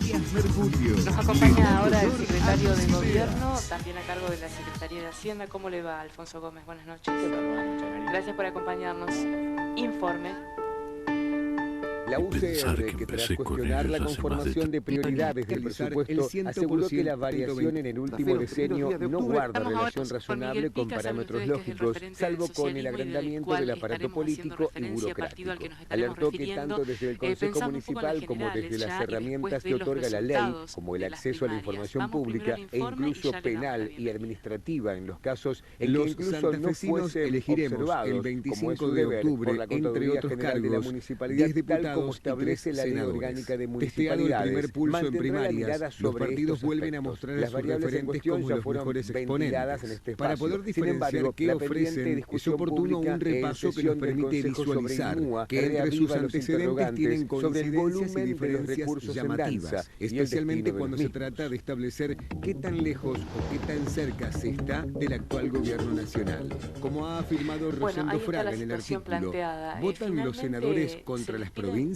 Díaz Mercurio. Nos acompaña ahora el secretario de Gobierno, también a cargo de la Secretaría de Hacienda. ¿Cómo le va, Alfonso Gómez? Buenas noches. Gracias por acompañarnos. Informe. La UCR, que tras cuestionar la conformación de prioridades del presupuesto, aseguró que la variación en el último decenio no guarda relación razonable con parámetros lógicos, salvo con el agrandamiento del aparato político y burocrático. Alertó que tanto desde el Consejo Municipal como desde las herramientas que otorga la ley, como el acceso a la información pública e incluso penal y administrativa en los casos en que incluso no fuese elegiremos el 25 de octubre, entre otros cargos, 10 diputados como establece la ley orgánica de municipalidades. Testeado el primer pulso en primarias, los partidos vuelven a mostrar a sus referentes como los mejores exponentes. Para poder diferenciar qué ofrecen, es oportuno un repaso que nos permite visualizar que entre sus antecedentes tienen coincidencias y diferencias llamativas, especialmente cuando se trata de establecer qué tan lejos o qué tan cerca se está del actual gobierno nacional. Como ha afirmado Rosendo Fraga en el artículo, ¿votan los senadores contra las provincias?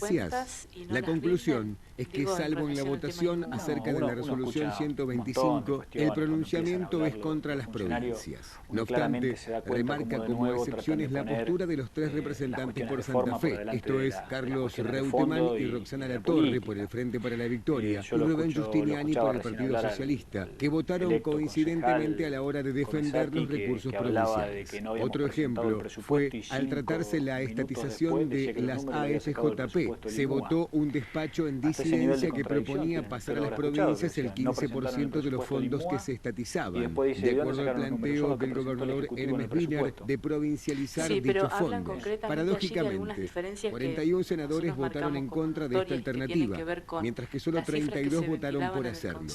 La conclusión es que, salvo en la votación acerca de la resolución 125, el pronunciamiento es contra las provincias. No obstante, remarca como excepciones la postura de los tres representantes por Santa Fe, esto es, Carlos Reutemann y Roxana Latorre por el Frente para la Victoria y Rubén Giustiniani por el Partido Socialista, que votaron coincidentemente a la hora de defender los recursos provinciales. Otro ejemplo fue al tratarse la estatización de las AFJP. Se votó un despacho en disidencia que proponía pasar a las provincias el 15% de los fondos que se estatizaban, de acuerdo al planteo del gobernador Hermes Wiener de provincializar dichos fondos. Paradójicamente, 41 senadores votaron en contra de esta alternativa, mientras que solo 32 votaron por hacerlo.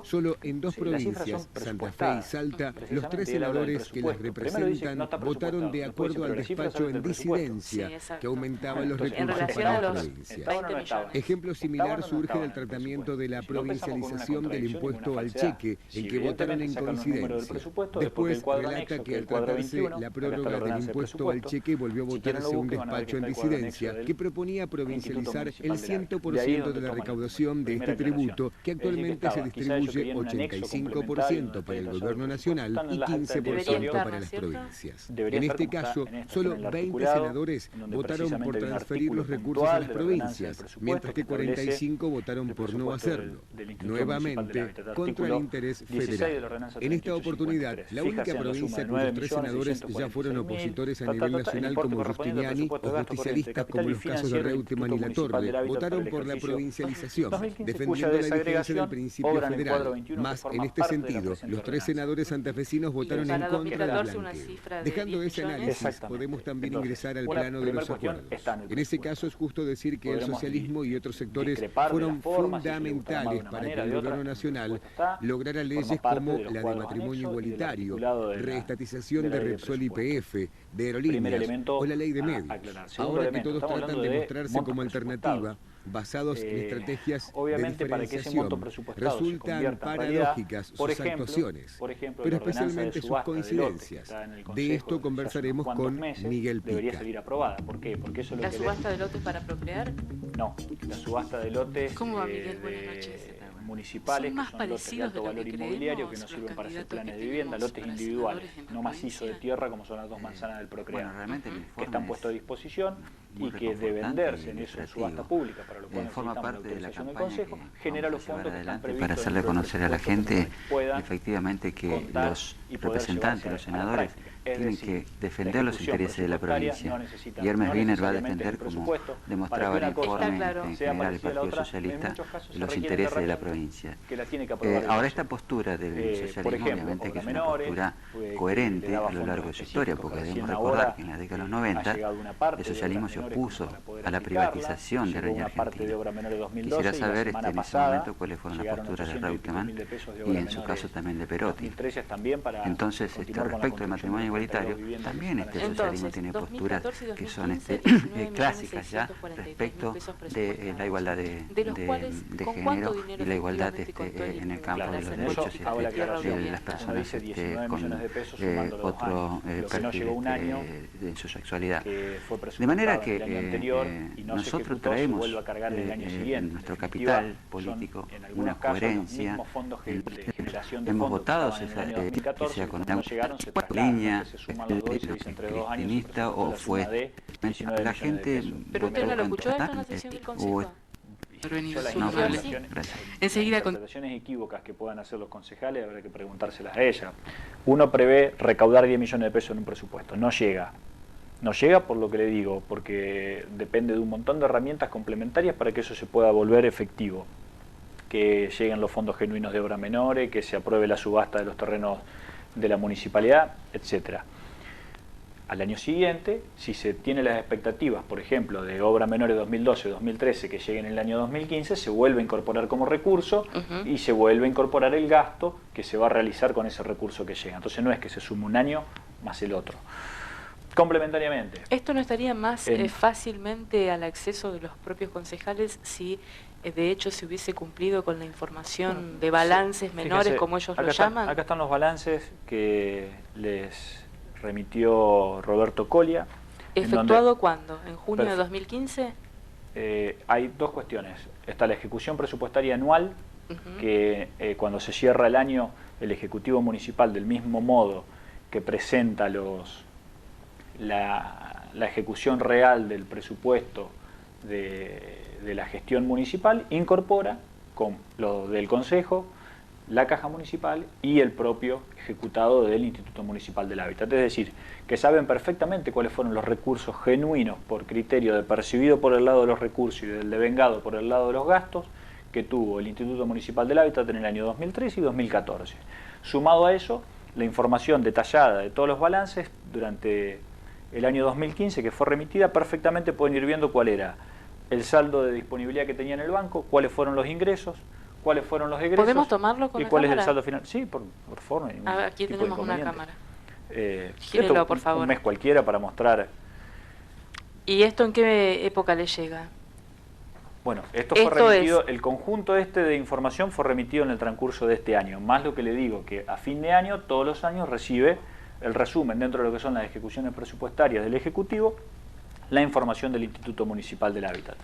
Solo en dos provincias, Santa Fe y Salta, los tres senadores que las representan votaron de acuerdo al despacho en disidencia, que aumentaba los recursos para las provincias. Ejemplo similar surge del tratamiento de la provincialización del impuesto al cheque, en que votaron en coincidencia. Después relata que al tratarse la prórroga del impuesto al cheque volvió a votarse un despacho en disidencia que proponía provincializar el 100% de la recaudación de este tributo, que actualmente se distribuye 85% para el gobierno nacional y 15% para las provincias. En este caso, solo 20 senadores votaron por transferir los recursos a las provincias, mientras que 45 votaron por no hacerlo, nuevamente contra el interés federal. En esta oportunidad, la única provincia cuyos tres senadores ya fueron opositores a nivel nacional como Giustiniani o justicialistas como los casos de Reutemann y Latorre, votaron por la provincialización, defendiendo la vigencia del principio federal. Más en este sentido, los tres senadores santafesinos votaron en contra del blanqueo. Dejando ese análisis, podemos también ingresar al plano de los acuerdos. En ese caso es justo decir que el socialismo y otros sectores fueron fundamentales para que el gobierno nacional lograra leyes como la de matrimonio igualitario, reestatización de Repsol YPF, de aerolíneas o la ley de medios. Ahora que todos tratan de mostrarse como alternativa, basados en estrategias de diferenciación, resultan paradójicas sus actuaciones, pero especialmente sus coincidencias. De esto conversaremos con Miguel Pica. ¿La subasta de lotes para procrear? No, la subasta de lotes ¿Cómo va, Miguel? Buenas noches. Municipales, que son lotes de alto valor inmobiliario que no sirven para hacer planes de vivienda, lotes individuales, no macizo de tierra como son las dos manzanas del Procrear, que están puestos a disposición y que de venderse en eso en subasta pública, para lo cual forma necesitamos parte de la autorización del campaña Consejo, genera los fondos que están previstos para hacerle conocer a la gente efectivamente que los representantes, los senadores, tienen que defender los intereses de la provincia. Y Hermes Wiener va a defender, como demostraba el informe en general del Partido Socialista, los intereses de la provincia. Ahora, esta postura del socialismo obviamente que es una postura coherente a lo largo de su historia, porque debemos recordar que en la década de los 90 el socialismo se opuso a la privatización de Aerolínea Argentina. Quisiera saber en ese momento cuáles fueron las posturas de Reutemann y en su caso también de Perotti. Entonces, respecto al matrimonio igualitario, también el socialismo tiene posturas que son clásicas ya respecto de la igualdad de género y la igualdad en el campo de los derechos de las personas con otro perfil en su sexualidad. De manera que que nosotros traemos en nuestro capital político una coherencia, hemos votado que sea con una línea cristinista o fue la gente. Pero usted no lo escuchó esto en la sesión del Consejo. Enseguida con interpretaciones equívocas que puedan hacer los concejales, habrá que preguntárselas a ella. Uno prevé recaudar 10 millones de pesos en un presupuesto, no llega. No llega por lo que le digo, porque depende de un montón de herramientas complementarias para que eso se pueda volver efectivo. Que lleguen los fondos genuinos de obra menores, que se apruebe la subasta de los terrenos de la municipalidad, etcétera. Al año siguiente, si se tiene las expectativas, por ejemplo, de obra menores 2012-2013 que lleguen en el año 2015, se vuelve a incorporar como recurso y se vuelve a incorporar el gasto que se va a realizar con ese recurso que llega. Entonces no es que se sume un año más el otro. Complementariamente. ¿Esto no estaría más fácilmente al acceso de los propios concejales si de hecho se hubiese cumplido con la información de balances menores, fíjense, como ellos lo llaman? Acá están los balances que les remitió Roberto Colia. ¿Efectuado cuándo? ¿En junio de 2015? Hay dos cuestiones. Está la ejecución presupuestaria anual, que cuando se cierra el año, el Ejecutivo Municipal, del mismo modo que presenta la ejecución real del presupuesto de la gestión municipal, incorpora con lo del Consejo, la Caja Municipal y el propio ejecutado del Instituto Municipal del Hábitat. Es decir, que saben perfectamente cuáles fueron los recursos genuinos por criterio de percibido por el lado de los recursos y del devengado por el lado de los gastos que tuvo el Instituto Municipal del Hábitat en el año 2013 y 2014. Sumado a eso, la información detallada de todos los balances durante el año 2015 que fue remitida, perfectamente pueden ir viendo cuál era el saldo de disponibilidad que tenía en el banco, cuáles fueron los ingresos, cuáles fueron los egresos. ¿Podemos tomarlo con y cuál es el saldo final? Sí, por favor. Aquí tenemos una cámara. Gírelo, por favor. Un mes cualquiera para mostrar. ¿Y esto en qué época le llega? Bueno, esto fue remitido, el conjunto de información fue remitido en el transcurso de este año, más lo que le digo, que a fin de año, todos los años recibe el resumen dentro de lo que son las ejecuciones presupuestarias del Ejecutivo, la información del Instituto Municipal del Hábitat.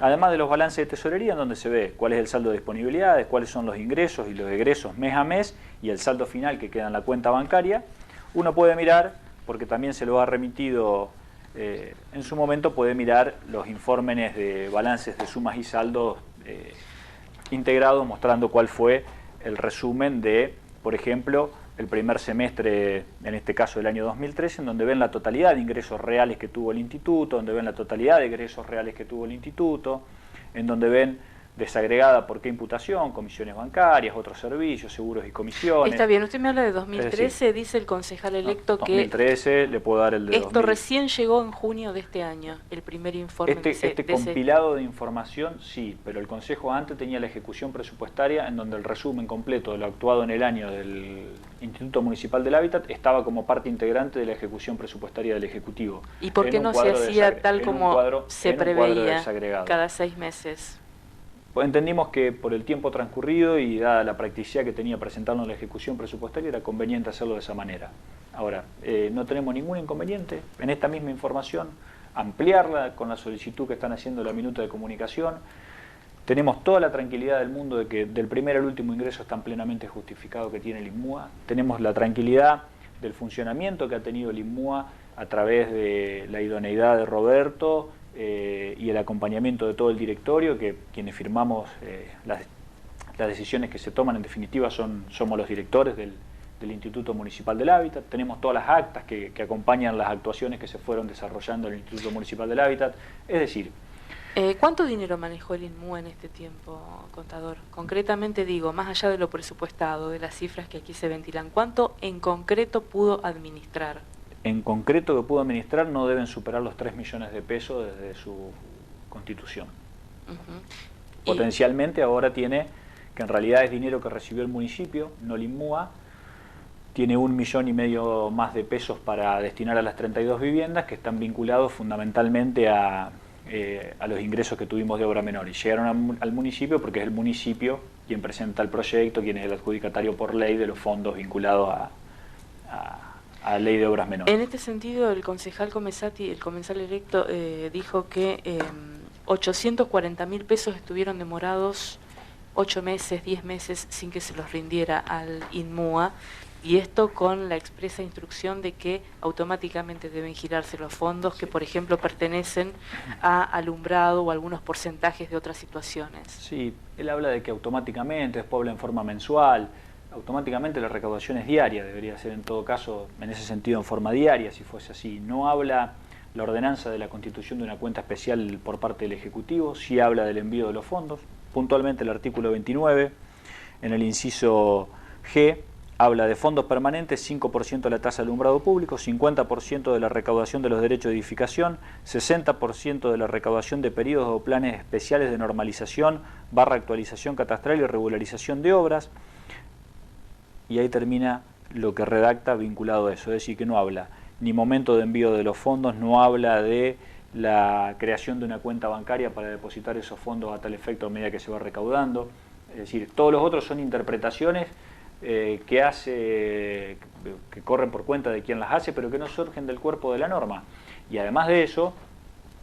Además de los balances de tesorería, en donde se ve cuál es el saldo de disponibilidades, cuáles son los ingresos y los egresos mes a mes y el saldo final que queda en la cuenta bancaria, uno puede mirar, porque también se lo ha remitido en su momento, puede mirar los informes de balances de sumas y saldos integrados, mostrando cuál fue el resumen de, por ejemplo, el primer semestre, en este caso del año 2013, en donde ven la totalidad de ingresos reales que tuvo el instituto, donde ven la totalidad de egresos reales que tuvo el instituto, en donde ven desagregada por qué imputación, comisiones bancarias, otros servicios, seguros y comisiones. Está bien, usted me habla de 2013, decir, dice el concejal electo que 2013, le puedo dar el de esto 2000. Recién llegó en junio de este año, el primer informe. Este compilado de información, sí, pero el Consejo antes tenía la ejecución presupuestaria en donde el resumen completo de lo actuado en el año del Instituto Municipal del Hábitat estaba como parte integrante de la ejecución presupuestaria del Ejecutivo. ¿Y por qué no se hacía tal como se preveía cada 6 meses? Pues entendimos que por el tiempo transcurrido y dada la practicidad que tenía presentarnos la ejecución presupuestaria, era conveniente hacerlo de esa manera. Ahora, no tenemos ningún inconveniente en esta misma información, ampliarla con la solicitud que están haciendo la minuta de comunicación. Tenemos toda la tranquilidad del mundo de que del primer al último ingreso están plenamente justificado que tiene el INMUA. Tenemos la tranquilidad del funcionamiento que ha tenido el INMUA a través de la idoneidad de Roberto, y el acompañamiento de todo el directorio, que quienes firmamos las decisiones que se toman en definitiva somos los directores del Instituto Municipal del Hábitat. Tenemos todas las actas que acompañan las actuaciones que se fueron desarrollando en el Instituto Municipal del Hábitat. Es decir, ¿cuánto dinero manejó el INMUA en este tiempo, contador? Concretamente digo, más allá de lo presupuestado, de las cifras que aquí se ventilan, ¿cuánto en concreto pudo administrar? En concreto que pudo administrar no deben superar los 3 millones de pesos desde su constitución. Potencialmente ahora tiene, que en realidad es dinero que recibió el municipio, no el INMUA, tiene 1,5 millones más de pesos para destinar a las 32 viviendas que están vinculados fundamentalmente a los ingresos que tuvimos de obra menor. Y llegaron al municipio porque es el municipio quien presenta el proyecto, quien es el adjudicatario por ley de los fondos vinculados a ley de obras menores. En este sentido, el concejal Comesati, el comensal electo, dijo que 840.000 pesos estuvieron demorados 8 meses, 10 meses sin que se los rindiera al INMUA, y esto con la expresa instrucción de que automáticamente deben girarse los fondos que, por ejemplo, pertenecen a alumbrado o algunos porcentajes de otras situaciones. Sí, él habla de que automáticamente, después habla en forma mensual, automáticamente la recaudación es diaria, debería ser en todo caso, en ese sentido, en forma diaria, si fuese así. No habla la ordenanza de la constitución de una cuenta especial por parte del Ejecutivo, sí habla del envío de los fondos, puntualmente el artículo 29, en el inciso G, habla de fondos permanentes, 5% de la tasa de alumbrado público, 50% de la recaudación de los derechos de edificación, 60% de la recaudación de periodos o planes especiales de normalización, actualización catastral y regularización de obras, y ahí termina lo que redacta vinculado a eso, es decir, que no habla ni momento de envío de los fondos, no habla de la creación de una cuenta bancaria para depositar esos fondos a tal efecto a medida que se va recaudando, es decir, todos los otros son interpretaciones que corren por cuenta de quien las hace, pero que no surgen del cuerpo de la norma. Y además de eso,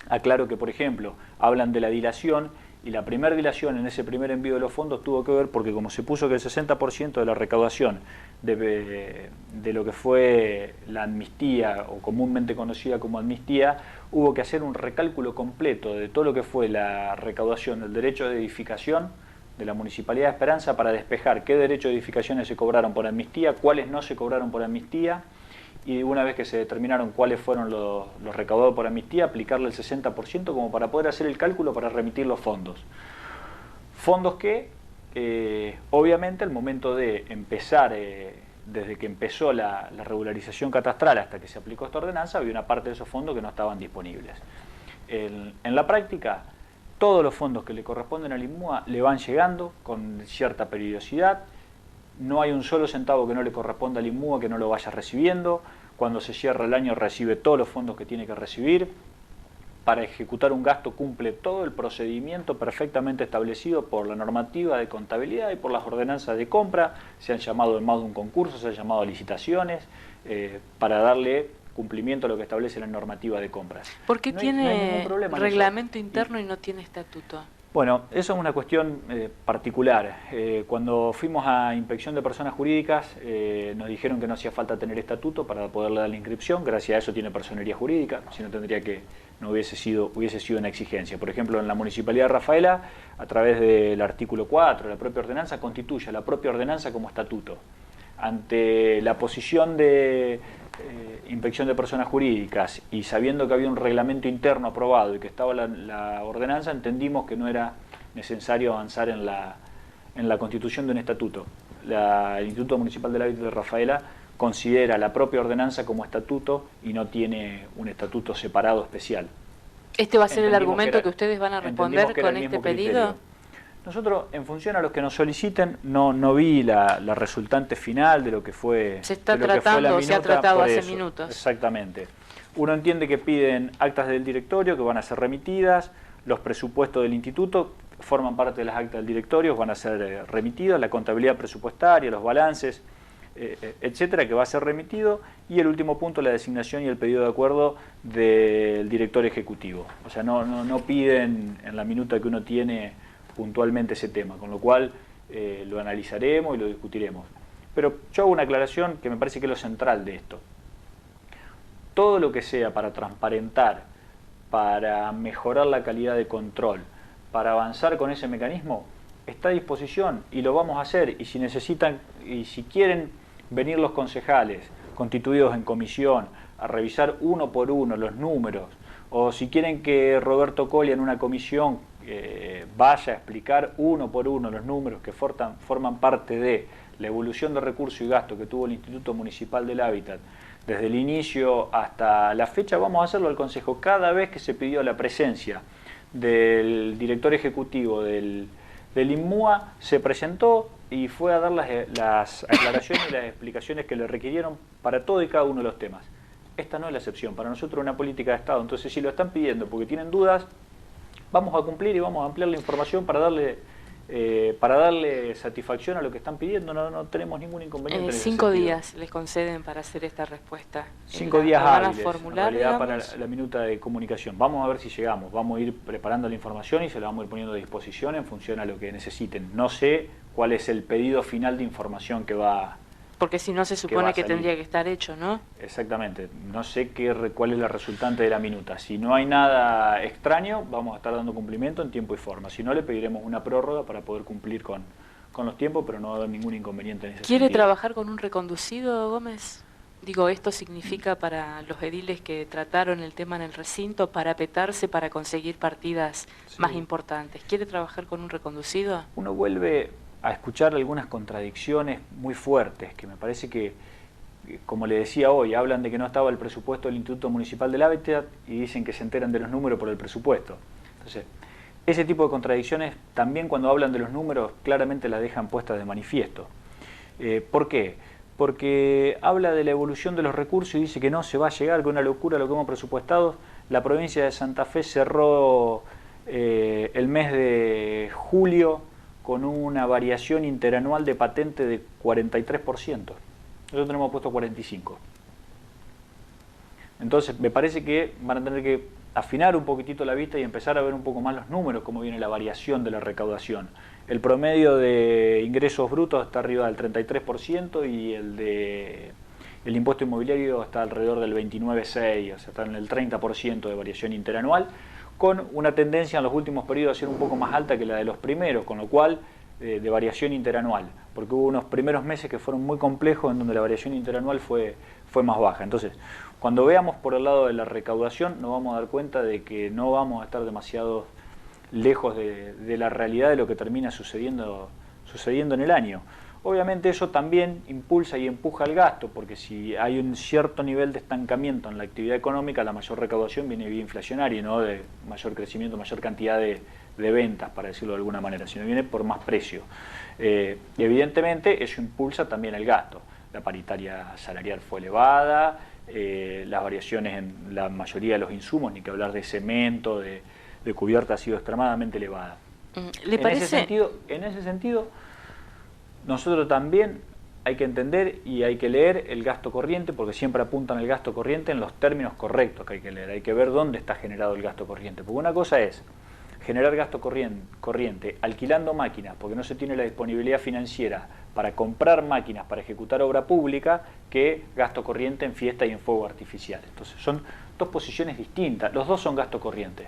aclaro que, por ejemplo, hablan de la dilación, y la primera dilación en ese primer envío de los fondos tuvo que ver porque como se puso que el 60% de la recaudación de lo que fue la amnistía, o comúnmente conocida como amnistía, hubo que hacer un recálculo completo de todo lo que fue la recaudación del derecho de edificación de la Municipalidad de Esperanza para despejar qué derechos de edificaciones se cobraron por amnistía, cuáles no se cobraron por amnistía, y una vez que se determinaron cuáles fueron los recaudados por amnistía, aplicarle el 60% como para poder hacer el cálculo para remitir los fondos. Fondos que, obviamente, al momento de empezar, desde que empezó la regularización catastral hasta que se aplicó esta ordenanza, había una parte de esos fondos que no estaban disponibles. En la práctica, todos los fondos que le corresponden al INMUA le van llegando con cierta periodicidad. No hay un solo centavo que no le corresponda al INMUA que no lo vaya recibiendo. Cuando se cierra el año recibe todos los fondos que tiene que recibir. Para ejecutar un gasto cumple todo el procedimiento perfectamente establecido por la normativa de contabilidad y por las ordenanzas de compra. Se han llamado en más de un concurso, se han llamado a licitaciones para darle cumplimiento a lo que establece la normativa de compras. ¿Por qué tiene reglamento interno y no tiene estatuto? Bueno, eso es una cuestión particular. Cuando fuimos a inspección de personas jurídicas nos dijeron que no hacía falta tener estatuto para poderle dar la inscripción. Gracias a eso tiene personería jurídica, si no hubiese sido una exigencia. Por ejemplo, en la Municipalidad de Rafaela, a través del artículo 4, la propia ordenanza constituye la propia ordenanza como estatuto. Ante la posición de inspección de personas jurídicas y sabiendo que había un reglamento interno aprobado y que estaba la ordenanza, entendimos que no era necesario avanzar en la constitución de un estatuto. El Instituto Municipal del Hábitat de Rafaela considera la propia ordenanza como estatuto y no tiene un estatuto separado especial. ¿Este va a ser el argumento que ustedes van a responder con este pedido? Nosotros, en función a los que nos soliciten, no vi la resultante final de lo que fue. Se está tratando, se ha tratado hace minutos. Exactamente. Uno entiende que piden actas del directorio que van a ser remitidas, los presupuestos del instituto forman parte de las actas del directorio, van a ser remitidas, la contabilidad presupuestaria, los balances, etcétera, que va a ser remitido, y el último punto, la designación y el pedido de acuerdo del director ejecutivo. O sea, no piden en la minuta que uno tiene puntualmente ese tema, con lo cual lo analizaremos y lo discutiremos. Pero yo hago una aclaración que me parece que es lo central de esto. Todo lo que sea para transparentar, para mejorar la calidad de control, para avanzar con ese mecanismo, está a disposición y lo vamos a hacer. Y si necesitan, y si quieren venir los concejales constituidos en comisión a revisar uno por uno los números, o si quieren que Roberto Colia en una comisión vaya a explicar uno por uno los números que forman parte de la evolución de recursos y gastos que tuvo el Instituto Municipal del Hábitat desde el inicio hasta la fecha, vamos a hacerlo al Consejo. Cada vez que se pidió la presencia del director ejecutivo del INMUA, se presentó y fue a dar las aclaraciones y las explicaciones que le requirieron para todo y cada uno de los temas. Esta no es la excepción, para nosotros es una política de Estado. Entonces, si lo están pidiendo porque tienen dudas, vamos a cumplir y vamos a ampliar la información para darle para darle satisfacción a lo que están pidiendo, no tenemos ningún inconveniente. 5 días les conceden para hacer esta respuesta. 5 días hábiles, en realidad, para la minuta de comunicación. Vamos a ver si llegamos, vamos a ir preparando la información y se la vamos a ir poniendo a disposición en función a lo que necesiten. No sé cuál es el pedido final de información que va. Porque si no se supone que tendría que estar hecho, ¿no? Exactamente. No sé cuál es la resultante de la minuta. Si no hay nada extraño, vamos a estar dando cumplimiento en tiempo y forma. Si no, le pediremos una prórroga para poder cumplir con los tiempos, pero no va a haber ningún inconveniente en ese sentido. ¿Quiere trabajar con un reconducido, Gómez? Digo, esto significa para los ediles que trataron el tema en el recinto, parapetarse para conseguir partidas más importantes. ¿Quiere trabajar con un reconducido? Uno vuelve a escuchar algunas contradicciones muy fuertes, que me parece que, como le decía hoy, hablan de que no estaba el presupuesto del Instituto Municipal del Hábitat y dicen que se enteran de los números por el presupuesto. Entonces, ese tipo de contradicciones también cuando hablan de los números claramente las dejan puestas de manifiesto. ¿Por qué? Porque habla de la evolución de los recursos y dice que no se va a llegar, que una locura lo que hemos presupuestado. La provincia de Santa Fe cerró el mes de julio con una variación interanual de patente de 43%. Nosotros tenemos puesto 45%. Entonces, me parece que van a tener que afinar un poquitito la vista y empezar a ver un poco más los números, cómo viene la variación de la recaudación. El promedio de ingresos brutos está arriba del 33% y el impuesto inmobiliario está alrededor del 29,6%, o sea, está en el 30% de variación interanual, con una tendencia en los últimos periodos a ser un poco más alta que la de los primeros, con lo cual de variación interanual, porque hubo unos primeros meses que fueron muy complejos en donde la variación interanual fue más baja. Entonces, cuando veamos por el lado de la recaudación, nos vamos a dar cuenta de que no vamos a estar demasiado lejos de la realidad de lo que termina sucediendo en el año. Obviamente eso también impulsa y empuja el gasto, porque si hay un cierto nivel de estancamiento en la actividad económica, la mayor recaudación viene vía inflacionaria, no de mayor crecimiento, mayor cantidad de ventas, para decirlo de alguna manera, sino viene por más precio. Y evidentemente eso impulsa también el gasto. La paritaria salarial fue elevada, las variaciones en la mayoría de los insumos, ni que hablar de cemento, de cubierta, ha sido extremadamente elevada. ¿Le parece? En ese sentido, nosotros también hay que entender y hay que leer el gasto corriente, porque siempre apuntan el gasto corriente en los términos correctos que hay que leer. Hay que ver dónde está generado el gasto corriente. Porque una cosa es generar gasto corriente alquilando máquinas, porque no se tiene la disponibilidad financiera para comprar máquinas para ejecutar obra pública, que gasto corriente en fiesta y en fuego artificial. Entonces son dos posiciones distintas. Los dos son gasto corriente.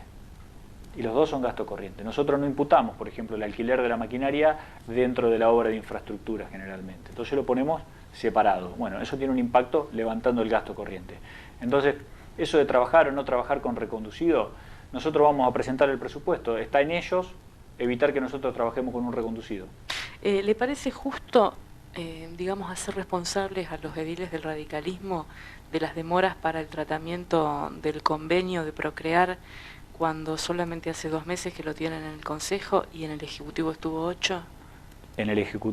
Y los dos son gasto corriente. Nosotros no imputamos, por ejemplo, el alquiler de la maquinaria dentro de la obra de infraestructura generalmente. Entonces lo ponemos separado. Bueno, eso tiene un impacto levantando el gasto corriente. Entonces, eso de trabajar o no trabajar con reconducido, nosotros vamos a presentar el presupuesto. Está en ellos evitar que nosotros trabajemos con un reconducido. ¿Le parece justo, digamos, hacer responsables a los ediles del radicalismo de las demoras para el tratamiento del convenio de Procrear, cuando solamente hace 2 meses que lo tienen en el Consejo y en el Ejecutivo estuvo 8?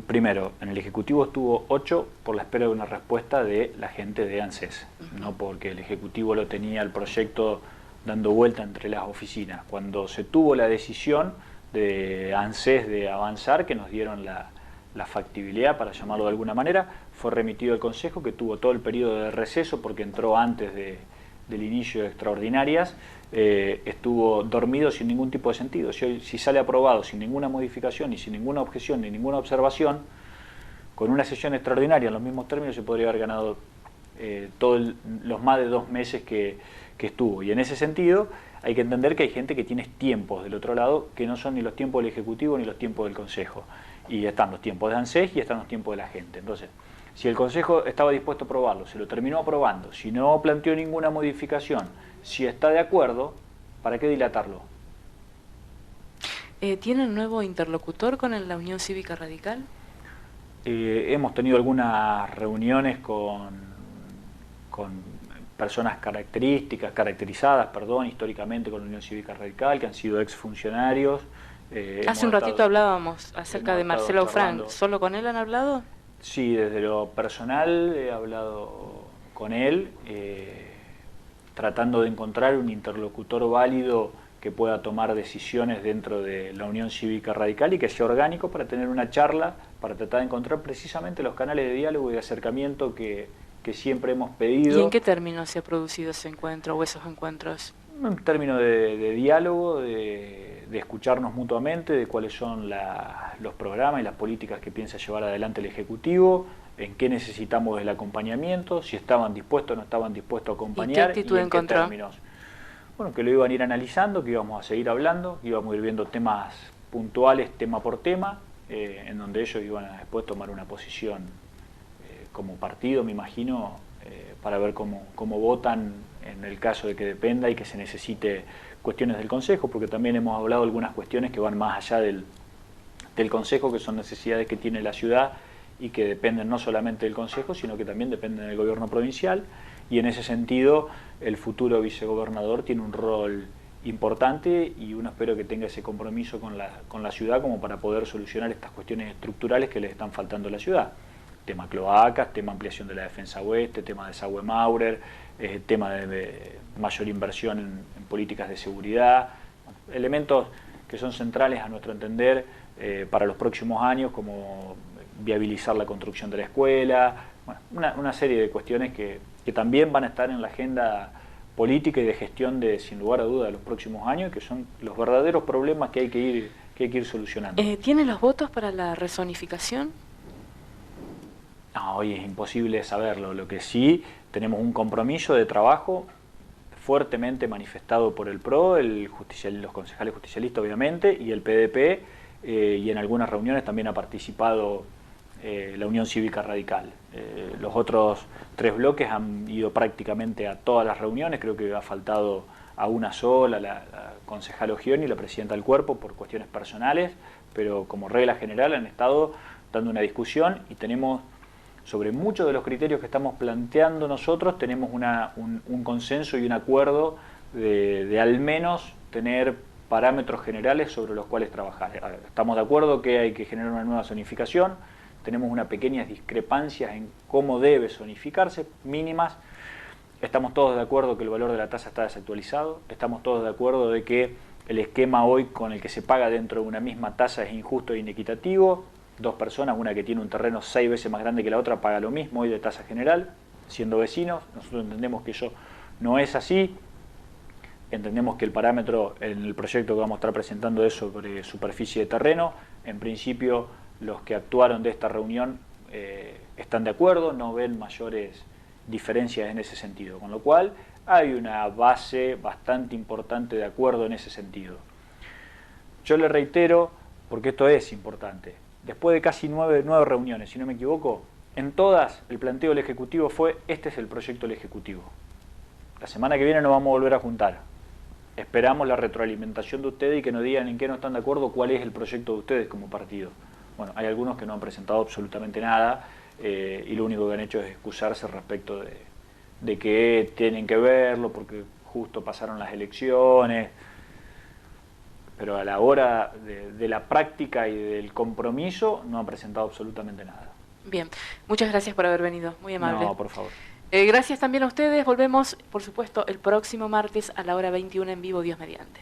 Primero, en el Ejecutivo estuvo 8 por la espera de una respuesta de la gente de ANSES, no porque el Ejecutivo lo tenía el proyecto dando vuelta entre las oficinas. Cuando se tuvo la decisión de ANSES de avanzar, que nos dieron la factibilidad, para llamarlo de alguna manera, fue remitido al Consejo, que tuvo todo el periodo de receso porque entró antes del inicio de extraordinarias. Estuvo dormido sin ningún tipo de sentido. Si sale aprobado sin ninguna modificación y sin ninguna objeción ni ninguna observación, con una sesión extraordinaria en los mismos términos se podría haber ganado todos los más de 2 meses que estuvo. Y en ese sentido hay que entender que hay gente que tiene tiempos del otro lado que no son ni los tiempos del Ejecutivo ni los tiempos del Consejo. Y están los tiempos de ANSES y están los tiempos de la gente. Entonces, si el Consejo estaba dispuesto a aprobarlo, se lo terminó aprobando, si no planteó ninguna modificación, si está de acuerdo, ¿para qué dilatarlo? ¿Tienen nuevo interlocutor con la Unión Cívica Radical? Hemos tenido algunas reuniones con personas caracterizadas históricamente con la Unión Cívica Radical, que han sido exfuncionarios. Hace un ratito hablábamos acerca de Marcelo Frank. ¿Solo con él han hablado? Sí, desde lo personal he hablado con él, tratando de encontrar un interlocutor válido que que pueda tomar decisiones dentro de la Unión Cívica Radical y que sea orgánico para tener una charla, para tratar de encontrar precisamente los canales de diálogo y de acercamiento que siempre hemos pedido. ¿Y en qué términos se ha producido ese encuentro o esos encuentros? En términos de diálogo, de escucharnos mutuamente, de cuáles son los programas y las políticas que piensa llevar adelante el Ejecutivo, en qué necesitamos el acompañamiento, si estaban dispuestos o no estaban dispuestos a acompañar. ¿Y qué actitud encontró? Términos. Bueno, que lo iban a ir analizando, que íbamos a seguir hablando, que íbamos a ir viendo temas puntuales, tema por tema, en donde ellos iban a después tomar una posición como partido, me imagino, para ver cómo votan en el caso de que dependa y que se necesite cuestiones del Consejo, porque también hemos hablado de algunas cuestiones que van más allá del Consejo, que son necesidades que tiene la ciudad y que dependen no solamente del Consejo, sino que también dependen del gobierno provincial, y en ese sentido el futuro vicegobernador tiene un rol importante y uno espero que tenga ese compromiso con la ciudad como para poder solucionar estas cuestiones estructurales que le están faltando a la ciudad. Tema cloacas, tema ampliación de la defensa oeste, tema desagüe Maurer, tema de mayor inversión en políticas de seguridad, elementos que son centrales a nuestro entender para los próximos años, como viabilizar la construcción de la escuela, bueno, una serie de cuestiones que también van a estar en la agenda política y de gestión de, sin lugar a duda, de los próximos años, que son los verdaderos problemas que hay que ir solucionando. ¿Tiene los votos para la rezonificación? No, hoy es imposible saberlo. Lo que sí, tenemos un compromiso de trabajo fuertemente manifestado por el PRO, los concejales justicialistas obviamente, y el PDP, y en algunas reuniones también ha participado la Unión Cívica Radical. Los otros 3 bloques han ido prácticamente a todas las reuniones, creo que ha faltado a una sola, la concejal Ogioni y la presidenta del cuerpo por cuestiones personales, pero como regla general han estado dando una discusión y tenemos, sobre muchos de los criterios que estamos planteando nosotros, tenemos un consenso y un acuerdo de al menos tener parámetros generales sobre los cuales trabajar. Estamos de acuerdo que hay que generar una nueva zonificación, tenemos unas pequeñas discrepancias en cómo debe zonificarse, mínimas. Estamos todos de acuerdo que el valor de la tasa está desactualizado, estamos todos de acuerdo de que el esquema hoy con el que se paga dentro de una misma tasa es injusto e inequitativo. 2 personas, una que tiene un terreno 6 veces más grande que la otra, paga lo mismo hoy de tasa general, siendo vecinos. Nosotros entendemos que eso no es así. Entendemos que el parámetro en el proyecto que vamos a estar presentando es sobre superficie de terreno. En principio, los que actuaron de esta reunión están de acuerdo, no ven mayores diferencias en ese sentido, con lo cual hay una base bastante importante de acuerdo en ese sentido. Yo le reitero, porque esto es importante, después de casi 9 reuniones, si no me equivoco, en todas el planteo del Ejecutivo fue: este es el proyecto del Ejecutivo. La semana que viene nos vamos a volver a juntar. Esperamos la retroalimentación de ustedes y que nos digan en qué no están de acuerdo, cuál es el proyecto de ustedes como partido. Bueno, hay algunos que no han presentado absolutamente nada y lo único que han hecho es excusarse respecto de que tienen que verlo porque justo pasaron las elecciones. Pero a la hora de la práctica y del compromiso no han presentado absolutamente nada. Bien, muchas gracias por haber venido, muy amable. No, por favor. Gracias también a ustedes, volvemos por supuesto el próximo martes a la hora 21 en vivo, Dios mediante.